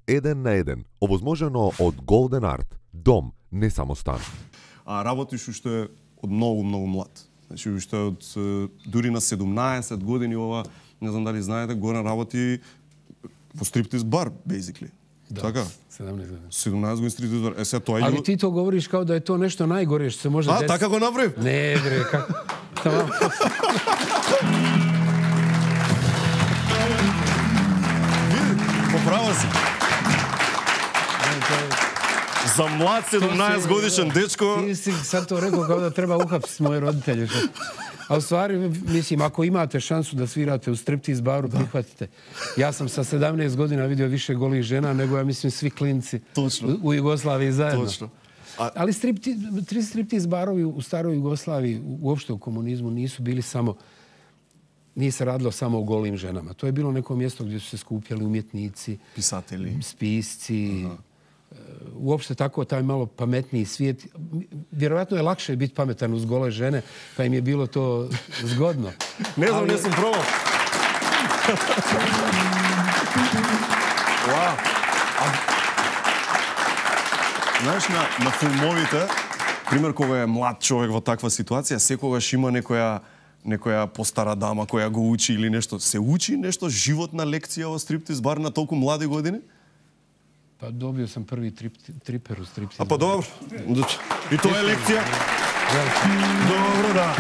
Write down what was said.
1 на 1, овозможено од Golden Art. Дом, не само стан. А работиш уште од многу млад. Значи уште од дури на 17 години ова, не знам дали знаете, Горан работи во стриптиз бар, basically. Да, така? 17 години. 17 години стриптиз бар. Сега тоа Али ти то говориш као да е то нешто најгоре што се може А, така го направив? Не, бре, како? Тамам. Поправа си. За млад 17 годишен дечко... Ти си сад то рекao као да треба ухапсити моje родitelje. A u stvari, mislim, ako imate šansu da svirate u striptiz baru, prihvatite. Ja sam sa 17 godina vidio više golih žena nego, ja mislim, svi klinci u Jugoslaviji zajedno. Točno. Ali striptiz barovi u staroj Jugoslaviji, uopšte u komunizmu, nisu bili samo... Nije se radilo samo o golim ženama. To je bilo neko mjesto gdje su se skupljali umjetnici, pisatelji, spisci, uopšte tako taj malo pametniji svijet. Vjerovatno je lakše biti pametan uz gole žene, pa im je bilo to zgodno. Ne znam, nisam probao. Wow. Знаеш, на филмовите, пример, кога е млад човек во таква ситуација, секогаш има некоја постара дама која го учи или нешто. Се учи нешто животна лекција во стриптиз бар на толку млади години? Pa dobio sam prvi triper u striptizu. A pa dobro. I to je lekcija? Dobro, da.